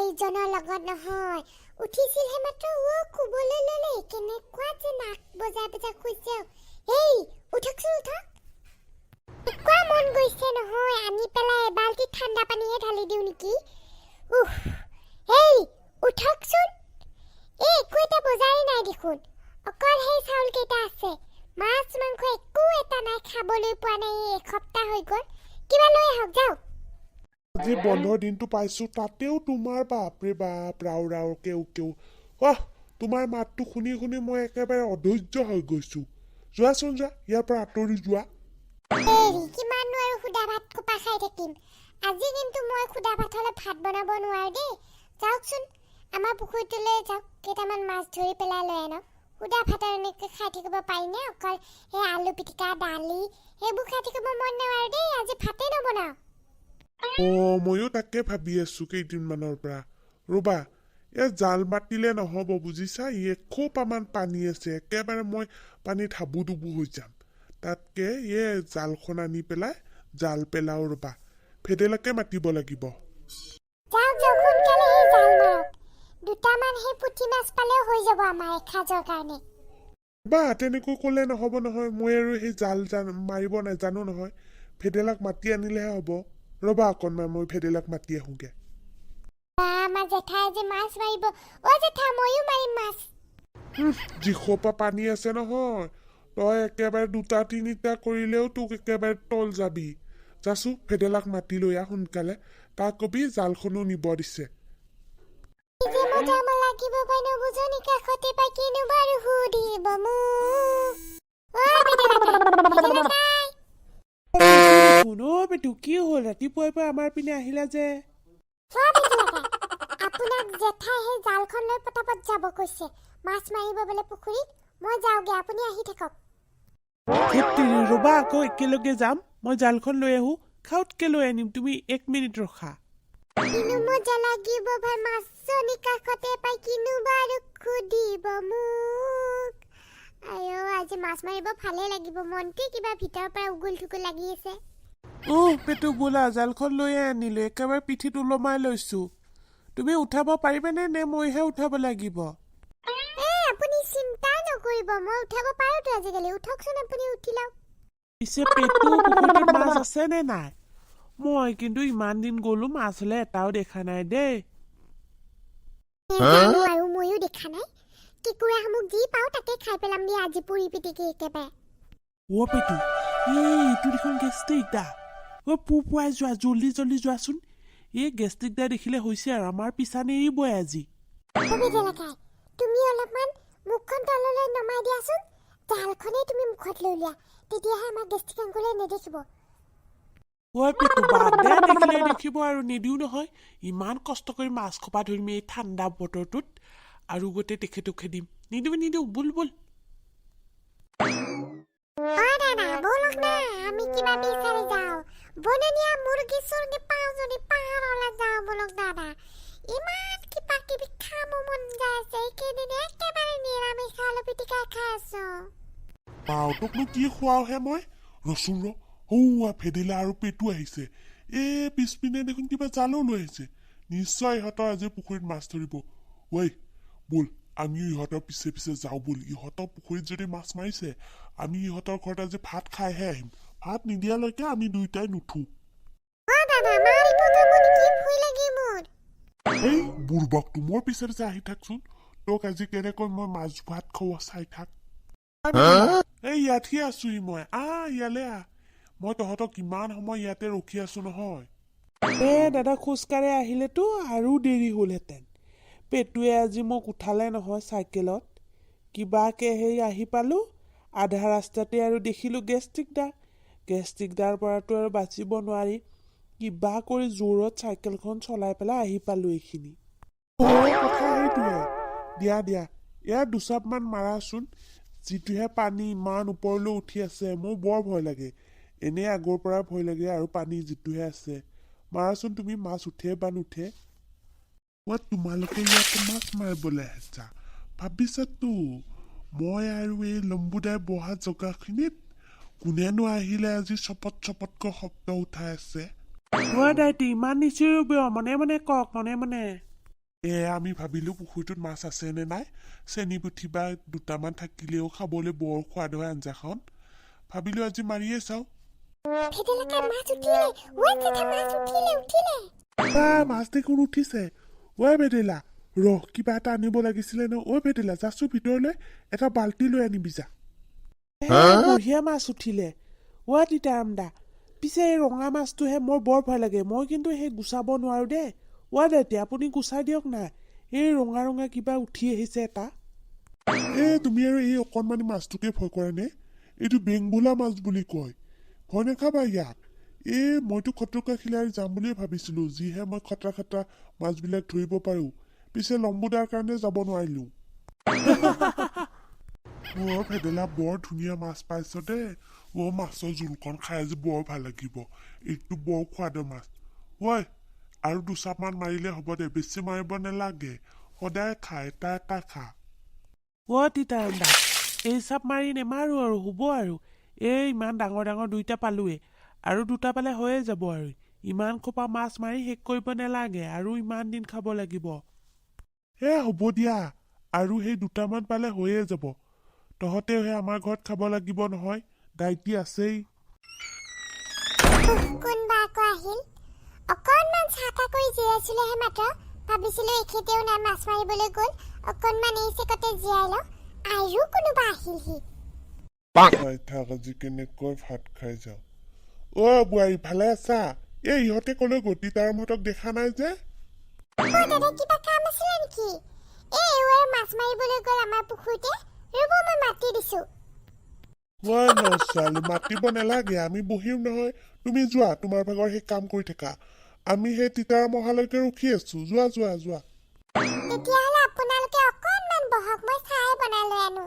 এইজনৰ লগত নহয় উঠিছিলহে মাত্ৰ কুবলৈ ললে কেনেকুৱা যে নাক বজাই বজাই খুইছে এই উঠকচোন উঠক কোৱা মন গৈছে নহয় আনি পেলাই এবাল্টি ঠাণ্ডা পানীহে ঢালি দিওঁ নেকি এই উঠকচোন একো এটা বজাই নাই দেখোন অকল সেই চাউল কেইটা আছে মাছ মাংস একো এটা নাই খাবলৈ পোৱা নাই এসপ্তাহ হৈ গ'ল কিবা লৈ আহক যাওক আজি বন্ধৰ দিনটো পাইছো তাতেও তোমাৰ বাপৰে বাপ ৰাও ৰাও কেও কেও তোমাৰ মাতটো শুনি শুনি মই একেবাৰে অধৈৰ্য হৈ গৈছো যোৱাচোন যোৱা ইয়াৰ পৰা আঁতৰি যোৱা কিমাননো আৰু সুদা ভাত কোপা খাই থাকিম আজি কিন্তু মই সুদা ভাত হ'লে ভাত বনাব নোৱাৰো দেই যাওকচোন আমাৰ পুখুৰীটোলৈ যাওক কেইটামান মাছ ধৰি পেলাই লৈ আনক সুদা ভাতৰ এনেকৈ খাই থাকিব পাৰিনে অকল সেই আলু পিটিকা দালি সেইবোৰ খাই থাকিব মন নোৱাৰো দেই আজি ভাতেই নবনাওঁ ময়ো তাকে ভাবি আছো কেইদিনমানৰ পৰা ৰবা ইয়াত জাল মাতিলে নহব বুজিছা এখোপামান পানী আছে একেবাৰে মই পানীত হাবু ডুবু হৈ যাম তাতকে জালখন আনি পেলাই জাল পেলাও ৰবা ফেদেলাকে মাতিব লাগিব দুটামান সেই পুঠি মাছ পালেও হৈ যাব আমাৰ এসাঁজৰ কাৰণে বা তেনেকৈ ক'লে নহব নহয় মই আৰু সেই জাল মাৰিব নাজানো নহয় ফেদেলাক মাতি আনিলেহে হ'ব ৰবা অকণমান মই ফেদেলাক মাতি আহোঁগে আমাৰ জেঠাই আজি মাছ মাৰিব জেঠা ময়ো মাৰিম মাছ যিসোপা পানী আছে নহয় তই একেবাৰে দুটা তিনিটা কৰিলেও তোক একেবাৰে তল যাবি যাচো ফেদেলাক মাতি লৈ আহ সোনকালে তাক কবি জালখনো নিব দিছে কি হ'ল ৰাতিপুৱাই পৰা আমাৰ পিনে আহিলা যে আপোনাক জেঠাই সেই জালখন লৈ পটাপট যাব কৈছে মাছ মাৰিব বোলে পুখুৰীত মই যাওঁগে আপুনি আহি থাকক ৰবা আকৌ একেলগে যাম মই জালখন লৈ আহো খাওতকে লৈ আনিম তুমি 1 মিনিট ৰখা কিনো মজা লাগিব ভাই মাছনি কাষতে পাই কিনো বাৰু খুদিব মোক আয়ো আজি মাছ মাৰিব ভালে লাগিব মনতে কিবা ভিতৰৰ পৰা উগুল থুগুল লাগি আছে পেটু বোলা জালখন লৈ আনিলো একেবাৰে পিঠিত ওলমাই লৈছো তুমি উঠাব পাৰিবানে নে মইহে উঠাব লাগিব আপুনি চিন্তা নকৰিব মই উঠাব পাৰোতো আজিকালি উঠকচোন আপুনি উঠি লওক পিছে পেটু পুখুৰীত মাছ আছে নে নাই মই কিন্তু ইমান দিন গলো মাছ হলে এটাও দেখা নাই দেই আৰু ময়ো দেখা নাই কেকুৰা মোক যি পাওঁ তাকে খাই পেলাম দিয়া আজি পুৰি পিটিকি একেবাৰে পেটু এইটো দেখোন গেষ্টিক দা পুৱাই যোৱা জল্দি জল্দি যোৱাচোন গেষ্টিক দা দেখিলে হৈছে আৰু আমাৰ পিছা নেৰিবই আজি তুমি অলপমান মুখখন তললৈ নমাই দিয়াচোন জালখনেই তুমি মুখত লৈ লোৱা তেতিয়াহে আমাৰ গেষ্টিক আংগুলে নেদেখিব পেটু বাদ দে দেখিলে দেখিব আৰু নিদিও নহয় ইমান কষ্ট কৰি মাছ খোপা ধৰিম এই ঠাণ্ডা বতৰটোত আৰু গোটেই তেখেতকে দিম নিদিও বুল বুল বলক না আমি কিবা বিচাৰি যাওঁ বননীয়া মুৰ্গী চুৰ্গী পাওঁ যদি পাহাৰলৈ যাওঁ বলক দাদা ইমান কিবা কিবি খাব মন যায় আছে এইকেইদিন একেবাৰে নিৰামিষ আলু পিটিকা খাই আছো তোকনো কি খুৱাওহে মই ৰচোন ৰ ফেদেলা আৰু পেটু আহিছে পিছপিনে দেখোন কিবা জালো লৈ আহিছে নিশ্চয় ইহঁতৰ আজি পুখুৰীত মাছ ধৰিব বল আমিও ইহঁতৰ পিছে পিছে যাওঁ বল ইহঁতৰ পুখুৰীত যদি মাছ মাৰিছে আমি ইহঁতৰ ঘৰত আজি ভাত খাইহে আহিম ভাত নিদিয়ালৈকে আমি দুইটাই নুঠো বুঢ়বাকটো মোৰ পিছে পিছে আহি থাকচোন তোক আজি কেনেকৈ মই মাছ ভাত খোৱা চাই থাক ইয়াতহে আছোহি মই ইয়ালে মই তহঁতক কিমান সময় ইয়াতে ৰখি আছো নহয় দাদা খোজকাঢ়ি আহিলেতো আৰু দেৰি হ'লহেঁতেন পেটুৱে আজি মোক উঠালে নহয় চাইকেলত কিবাকে আহি পালো আধা ৰাস্তাতে আৰু দেখিলো গেষ্টিক দাৰ পৰাতো আৰু বাচিব নোৱাৰি কিবা কৰি জোৰত চাইকেলখন চলাই পেলাই আহি পালো এইখিনি কথা সেইটোহে দিয়া ইয়াৰ দুচাপমান মাৰাচোন যিটোহে পানী ইমান ওপৰলৈ উঠি আছে মোৰ বৰ ভয় লাগে এনে আগৰ পৰা ভয় লাগে আৰু পানী যিটোহে আছে মাৰাচোন তুমি মাছ উঠে বা নুঠে তোমালোকে ইয়াতে মাছ মাৰিবলৈ আহিছা ভাবিছাতো মই আৰু এই লম্বুদাই বহা জেগাখিনিত কোনেনো আহিলে আজি চপতকৈ শব্দ উঠাই আছে ইমান নিচিৰু মনে মনে কওক মনে মনে আমি ভাবিলোঁ পুখুৰীটোত মাছ আছে নে নাই চেনি পুঠি বা দুটামান থাকিলেও খাবলৈ বৰ সোৱাদ হয় আঞ্জাখন ভাবিলোঁ আজি মাৰিয়ে চাওঁ মাছ দেখোন উঠিছে ভেদেলা ৰহ কিবা এটা আনিব লাগিছিলে ন ভেদেলা যাচোন ভিতৰলৈ এটা বাল্টি লৈ আনিবি যা বঢ়িয়া মাছ উঠিলে তিতাৰামদা পিছে এই ৰঙা মাছটোহে মোৰ বৰ ভয় লাগে মই কিন্তু সেই গুচাব নোৱাৰো দেই এতিয়া আপুনি গুচাই দিয়ক না এই ৰঙা ৰঙা কিবা উঠি আহিছে এটা তুমি আৰু এই অকণমানি মাছটোকে ভয় কৰা নে এইটো বেংবোলা মাছ বুলি কয় ভয় নাখাবা ইয়াক মইতো খটকা খিলাৰী যাম বুলিয়ে ভাবিছিলোঁ যিহে মই খটা মাছবিলাক ধৰিব পাৰোঁ পিছে লম্বুদাৰ কাৰণে যাব নোৱাৰিলোঁ ভেদেলা বৰ ধুনীয়া মাছ পাইছ দেই মাছৰ জোলকণ খাই আজি বৰ ভাল লাগিব এইটো বৰ সোৱাদৰ মাছ আৰু দুচাপমান মাৰিলে হ'ব দে বেছি মাৰিব নালাগে সদায় খাই এটা খা তিতাৰামদা এই চাপ মাৰি নেমাৰো আৰু হ'ব আৰু ইমান ডাঙৰ ডাঙৰ দুইটা পালোৱে আৰু দুটা পালে হৈয়ে যাব আৰু ইমান খোপা মাছ মাৰি শেষ কৰিব নালাগে আৰু ইমান দিন খাব লাগিব হ'ব দিয়া আৰু সেই দুটামান পালে হৈয়ে যাব তহঁতেও সেই আমাৰ ঘৰত খাব লাগিব নহয় দায়িত্ব আছেই কোনবা আকৌ আহিল অকণমান চাকা কৰি জিৰাইছিলেহে মাত্ৰ ভাবিছিলোঁ এখেতেও নাই মাছ মাৰিবলৈ গ'ল অকণমান এই চেকতে জিৰাই লওঁ আৰু কোনোবা আহিলহি আজি কেনেকৈ ভাত খাই যাওঁ বোৱাৰী ভালে আছা ইহঁতে ক'লৈ গতি তাৰামহঁতক দেখা নাই যে দাদা কিবা কাম আছিলে নেকি মাছ মাৰিবলৈ গ'ল আমাৰ পুখুৰীতে ৰ'ব মই মাতি দিছোঁ ছোৱালী মাতিব নালাগে আমি বহিম নহয় তুমি যোৱা তোমাৰ ভাগৰ সেই কাম কৰি থাকা আমি সেই তিতাৰাম অহালৈকে ৰখি আছো যোৱা তেতিয়াহ'লে আপোনালোকে অকণমান বহক মই চাহ বনাই লৈ আনো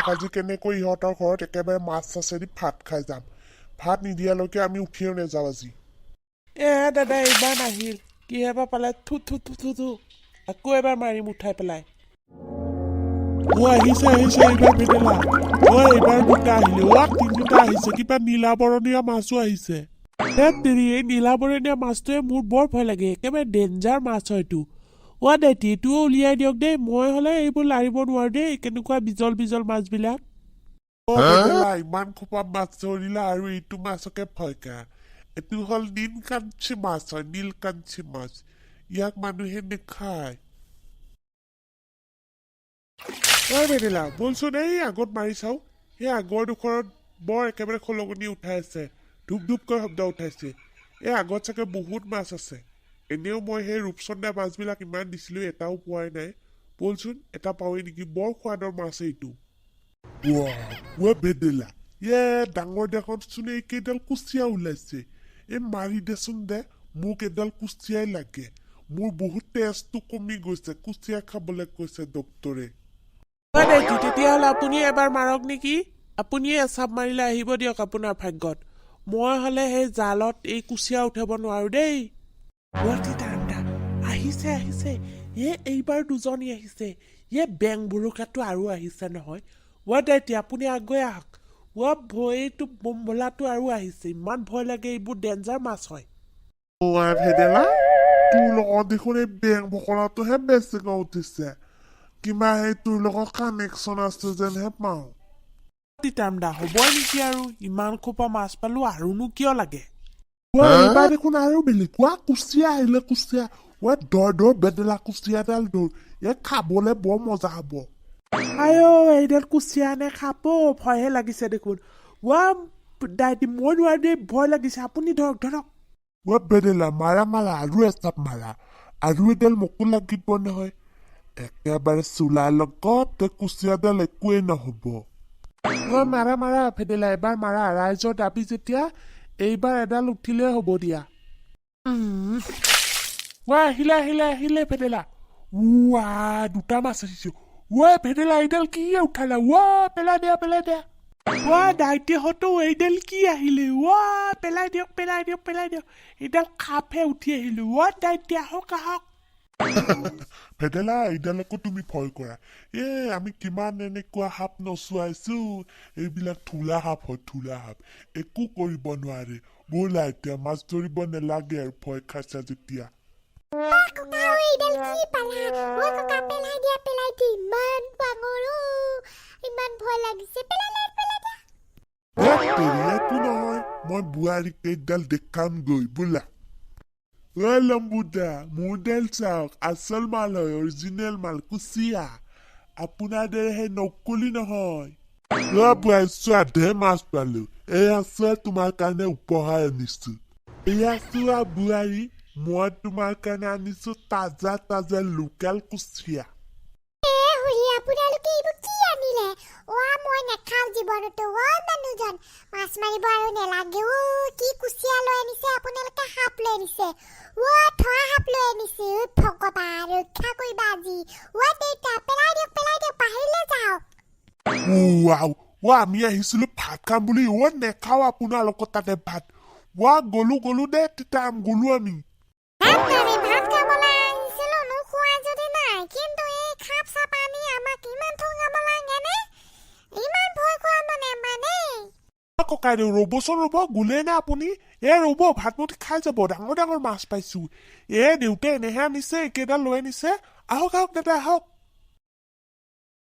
আজি কেনেকৈ ইহঁতৰ ঘৰত একেবাৰে মাছ চাছেদি ভাত খাই যাম ভাত নিদিয়ালৈকে আমি উঠিও নাযাওঁ আজি দাদা এইবাৰ নাহিল কিহে বা পালে থু আকৌ এবাৰ মাৰিম উঠাই পেলাই আহিছে এইবাৰ ভেদেলা এইবাৰ দুটা আহিলে তিনিটা আহিছে কিবা নীলাবৰণীয়া মাছো আহিছে এই নীলাবৰণীয়া মাছটোৱে মোৰ বৰ ভয় লাগে একেবাৰে ডেঞ্জাৰ মাছ হয়তো দেতি এইটোও উলিয়াই দিয়ক দেই মই হ'লে এইবোৰ লাৰিব নোৱাৰো দেই কেনেকুৱা বিজল মাছবিলাক ইমান খোপা মাছ ধৰিলা আৰু এইটো মাছকে ভয় কৰা এইটো হ'ল নীলকাঞ্চী মাছ হয় নীলকাঞ্চী মাছ ইয়াক মানুহে নেখায় ভেদেলা বলচোন এই আগত মাৰি চাওঁ সেই আগৰ ডোখৰত বৰ একেবাৰে খলগনি উঠাই আছে ধুপকৈ শব্দ উঠাইছে আগত চাগে বহুত মাছ আছে এনেও মই সেই ৰূপচন্দা মাছবিলাক ইমান দিছিলোঁ এটাও পোৱাই নাই বলচোন এটা পাওঁৱেই নেকি বৰ সোৱাদৰ মাছ এইটো ভেদেলা ডাঙৰ দেখোন এইকেইডাল কুচিয়া ওলাইছে মাৰি দেচোন দে মোক এডাল কুচিয়াই লাগে মোৰ বহুত তেজটো কমি গৈছে কুচিয়া খাবলৈ কৈছে ডক্তৰে তেতিয়াহ'লে আপুনি এবাৰ মাৰক নেকি আপুনিয়ে এচাপ মাৰিলে আহিব দিয়ক আপোনাৰ ভাগ্যত মই হ'লে সেই জালত এই কুচিয়া উঠাব নোৱাৰো দেই আহিছে এইবাৰ দুজনী আহিছে বেং বুৰুকাটো আৰু আহিছে নহয় এতিয়া আপুনি আগুৱাই আহক এইটো বোম্বলাটো আৰু আহিছে ইমান ভয় লাগে এইবোৰ ডেঞ্জাৰ মাছ হয় ভেদেলা তোৰ লগত দেখোন এই বেং বকলাটোহে বেছিকৈ উঠিছে কিবা সেই তোৰ লগত কানেকশ্যন আছে যেনহে পাওঁ তিতাৰামদা হ'বই নেকি আৰু ইমান খোপা মাছ পালো আৰুনো কিয় লাগে এইবাৰ দেখোন আৰু বেলেগ কুচিয়া আহিলে কুচিয়া দৰ বেদেলা কুচিয়াডাল দৌৰ খাবলে বৰ মজা হব এইডাল কুচিয়া নে খাব ভয়হে লাগিছে দেখোন মই নোৱাৰো দেই ভয় লাগিছে আপুনি ধৰক বেদেলা মাৰা আৰু এচাপ মাৰা আৰু এডাল মোকো লাগিব নহয় একেবাৰে চোলাৰ লগত কুচিয়াডাল একোৱেই নহব মাৰা ভেদেলা এবাৰ মাৰা ৰাইজৰ দাবী যেতিয়া এইবাৰ এডাল উঠিলে হ'ব দিয়া আহিলে ভেদেলা দুটা মাছ আহিছো ভেদেলা এইডাল কি উঠালা পেলাই দিয়া দাইটিহঁতো এইডাল কি আহিলে পেলাই দিয়ক এইডাল খাপহে উঠি আহিলো দাইটি আহক ভেদেলা এইডালকো তুমি ভয় কৰা আমি কিমান এনেকুৱা সাপ নচুৱাইছো এইবিলাক থোলা সাপ হয় থোলা সাপ একো কৰিব নোৱাৰে ব'লা এতিয়া মাছ ধৰিব নালাগে আৰু ভয় খাইছা যেতিয়া কি পালা ঐ ককা পেলাই দিয়া ইমান ডাঙৰ ইমান ভয় লাগিছে পেলাই দিয়া একো নহয় মই বুঢ়াৰীক এইডাল দেখাম গৈ বোলা লম্বুদা মোৰডাল চাওক আচল মাল হয় অৰিজিনেল মাল কুচিয়া আপোনাৰ দৰে সেই নকলি নহয় বুঢ়াই চোৱা ঢেৰ মাছ পালো এয়া চোৱা তোমাৰ কাৰণে উপহাৰ আনিছো এয়া চোৱা বুঢ়াৰী মই তোমাৰ কাৰণে আনিছো তাজা তাজা লোকেল কুচিয়া আপোনালোকে এইবোৰ কি আনিলে মই নেখাওঁ জীৱনতো মানুহজন মাছ মাৰিব আৰু নেলাগে কি কুচিয়া লৈ আনিছে আপোনালোকে সাপ লৈ আনিছে থোৱা সাপ লৈ আনিছে ভগৱান ৰক্ষা কৰিবা আজি দেউতা পেলাই দিয়ক পাহৰিলে যাওক আমি আহিছিলো ভাত খাম বুলি নেখাও আপোনাৰ লগত তাতে ভাত গলো দে তেতিয়া গলো আমি ভাত খাবলৈ আহিছিলো নোখোৱা যদি নাই কিন্তু এই খাপ চাপ আনি আমাক ইমান ঠগাব লাগে নে ইমান ভয় খুৱাব নেমানে ককাইদেউ ৰ'বচোন ৰ'ব গোলে নে আপুনি ৰ'ব ভাতমুঠি খাই যাব ডাঙৰ ডাঙৰ মাছ পাইছো দেউতাই এনেহে আনিছে এইকেইডাল লৈ আনিছে আহক দাদা আহক